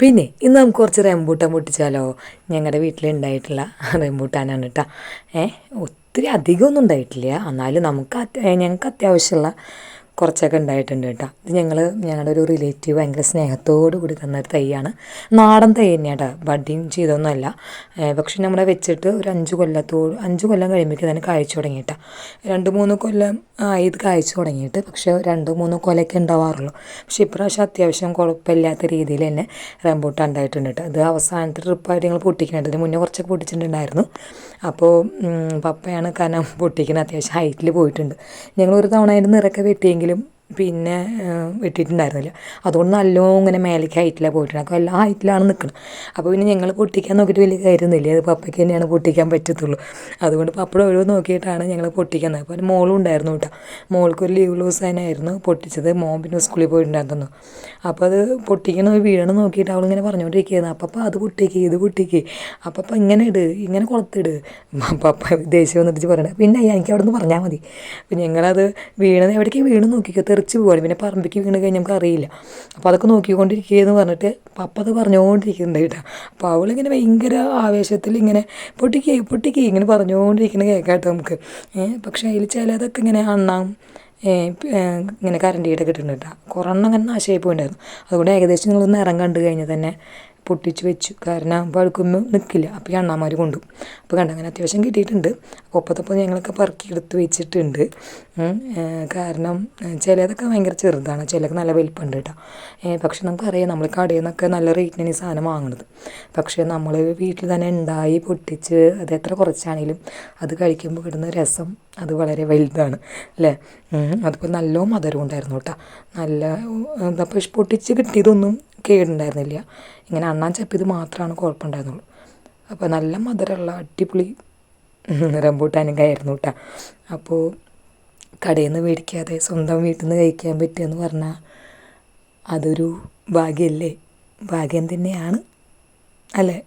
പിന്നെ ഇന്ന് നമുക്ക് കുറച്ച് റംബൂട്ടാൻ പൊട്ടിച്ചാലോ? ഞങ്ങളുടെ വീട്ടിലുണ്ടായിട്ടുള്ള റംബൂട്ടാനാണ് കേട്ടോ. ഒത്തിരി അധികമൊന്നും ഉണ്ടായിട്ടില്ല, എന്നാലും ഞങ്ങൾക്ക് അത്യാവശ്യമുള്ള കുറച്ചൊക്കെ ഉണ്ടായിട്ടുണ്ട് കേട്ടോ. ഇത് ഞങ്ങളുടെ ഒരു റിലേറ്റീവ് ഭയങ്കര സ്നേഹത്തോടു കൂടി തന്നൊരു തൈയാണ്. നാടൻ തൈ തന്നെയാണ് കേട്ടോ, ബഡ്ഡിങ് ചെയ്തൊന്നുമല്ല. പക്ഷെ നമ്മളെ വെച്ചിട്ട് ഒരു 5 കൊല്ലം കഴിയുമ്പോഴേക്കും തന്നെ കായ്ച്ചു തുടങ്ങിയിട്ടാണ്. 2-3 കൊല്ലം ഇത് കായ്ച്ചു തുടങ്ങിയിട്ട്, പക്ഷേ 2-3 കൊലയൊക്കെ ഉണ്ടാവാറുള്ളൂ. പക്ഷേ ഇപ്രാവശ്യം അത്യാവശ്യം കുഴപ്പമില്ലാത്ത രീതിയിൽ തന്നെ റംബൂട്ടാൻ ഉണ്ടായിട്ടുണ്ട് കേട്ടോ. ഇത് അവസാനത്തെ ട്രിപ്പായിട്ട് ഞങ്ങൾ പൊട്ടിക്കുന്നുണ്ട്. ഇതിന് മുന്നേ കുറച്ചൊക്കെ പൊട്ടിച്ചിട്ടുണ്ടായിരുന്നു. അപ്പോൾ പപ്പയാണ് കാരണം പൊട്ടിക്കുന്നത്. അത്യാവശ്യം ഹൈറ്റിൽ പോയിട്ടുണ്ട്. ഞങ്ങൾ ഒരു തവണ അതിൻ്റെ നിറക്കെ വെട്ടിയെങ്കിലും പിന്നെ വെട്ടിയിട്ടുണ്ടായിരുന്നില്ല. അതുകൊണ്ട് നല്ലോണം ഇങ്ങനെ മേലേക്ക് ഹൈറ്റിലാണ് പോയിട്ടുണ്ട്. അപ്പോൾ എല്ലാ ഹൈറ്റിലാണ് നിൽക്കുന്നത്. അപ്പോൾ പിന്നെ ഞങ്ങൾ പൊട്ടിക്കാൻ നോക്കിയിട്ട് വലിയ കാര്യമൊന്നുമില്ല, അത് പപ്പയ്ക്ക് തന്നെയാണ് പൊട്ടിക്കാൻ പറ്റത്തുള്ളൂ. അതുകൊണ്ട് പപ്പയുടെ ഓരോ നോക്കിയിട്ടാണ് ഞങ്ങൾ പൊട്ടിക്കുന്നത്. അപ്പോൾ ഒരു മോളും ഉണ്ടായിരുന്നു കേട്ടോ. മോൾക്കൊരു ലീവ് ദിവസമായിരുന്നു പൊട്ടിച്ചത്. മോൻ പിന്നെ സ്കൂളിൽ പോയിട്ടുണ്ടായിരുന്നു. അപ്പോൾ അത് വീഴണം നോക്കിയിട്ട് അവളിങ്ങനെ പറഞ്ഞുകൊണ്ടിരിക്കുകയായിരുന്നു, അപ്പം അത് പൊട്ടിക്ക്, ഇത് പൊട്ടിക്ക്, അപ്പം ഇങ്ങനെ ഇങ്ങനെ കുളത്തിട്. പപ്പ ദേഷ്യം വന്നിട്ട് പറയണേ, പിന്നെ എനിക്ക് അവിടെ നിന്ന് പറഞ്ഞാൽ മതി. അപ്പം ഞങ്ങളത് എവിടേക്ക് വീണ് നോക്കിക്കോ, തെറിച്ച് പോവാണ്. പിന്നെ പറമ്പിക്ക് വീണ് കഴിഞ്ഞാൽ നമുക്ക് അറിയില്ല. അപ്പോൾ അതൊക്കെ നോക്കിക്കൊണ്ടിരിക്കുകയെന്ന് പറഞ്ഞിട്ട് പപ്പ അത് പറഞ്ഞുകൊണ്ടിരിക്കുന്നുണ്ട് കേട്ടോ. അപ്പോൾ അവളിങ്ങനെ ഭയങ്കര ആവേശത്തിൽ ഇങ്ങനെ പൊട്ടിക്ക് ഇങ്ങനെ പറഞ്ഞുകൊണ്ടിരിക്കുന്നത് കേൾക്കാം കേട്ടോ നമുക്ക്. പക്ഷേ അതിൽ ചിലതൊക്കെ ഇങ്ങനെ ഇങ്ങനെ കരണ്ടിയുടെ കിട്ടുന്നുണ്ട് കേട്ടോ. കുറെണ്ണം അങ്ങനെ നാശമായി പോയിട്ടുണ്ടായിരുന്നു. അതുകൊണ്ട് ഏകദേശം നിങ്ങളൊന്ന് നിറം കണ്ടു കഴിഞ്ഞാൽ തന്നെ പൊട്ടിച്ച് വെച്ചു, കാരണം പഴുക്കൊന്നും നിൽക്കില്ല. അപ്പോൾ ഈ അണ്ണാമാർ കൊണ്ടു. അപ്പോൾ അങ്ങനെ അത്യാവശ്യം കിട്ടിയിട്ടുണ്ട്. ഒപ്പത്തപ്പോൾ ഞങ്ങളൊക്കെ പറക്കിയെടുത്ത് വെച്ചിട്ടുണ്ട്. കാരണം ചിലതൊക്കെ ഭയങ്കര ചെറുതാണ്, ചിലതൊക്കെ നല്ല വലിപ്പമുണ്ട് കേട്ടോ. പക്ഷെ നമുക്കറിയാം, നമ്മൾ കടയിൽ നിന്നൊക്കെ നല്ല റേറ്റിനാണ് ഈ സാധനം വാങ്ങുന്നത്. പക്ഷേ നമ്മൾ വീട്ടിൽ തന്നെ ഉണ്ടായി പൊട്ടിച്ച് അത് എത്ര കുറച്ചാണെങ്കിലും അത് കഴിക്കുമ്പോൾ കിട്ടുന്ന രസം അത് വളരെ വലുതാണ് അല്ലേ. അതിപ്പോൾ നല്ല മധുരം ഉണ്ടായിരുന്നു കേട്ടോ. അപ്പോൾ പൊട്ടിച്ച് കിട്ടിയതൊന്നും കേടുണ്ടായിരുന്നില്ല. ഇങ്ങനെ അണ്ണാൻ ചപ്പിയത് മാത്രമാണ് കുഴപ്പമുണ്ടായിരുന്നുള്ളൂ. അപ്പോൾ നല്ല മധുരമുള്ള അടിപൊളി റംബൂട്ടാനൊക്കെ ആയിരുന്നു കേട്ടോ. അപ്പോൾ കടയിൽ നിന്ന് മേടിക്കാതെ സ്വന്തം വീട്ടിൽ നിന്ന് കഴിക്കാൻ പറ്റുകയെന്ന് പറഞ്ഞാൽ അതൊരു ഭാഗ്യമല്ലേ? ഭാഗ്യം തന്നെയാണ് അല്ലേ?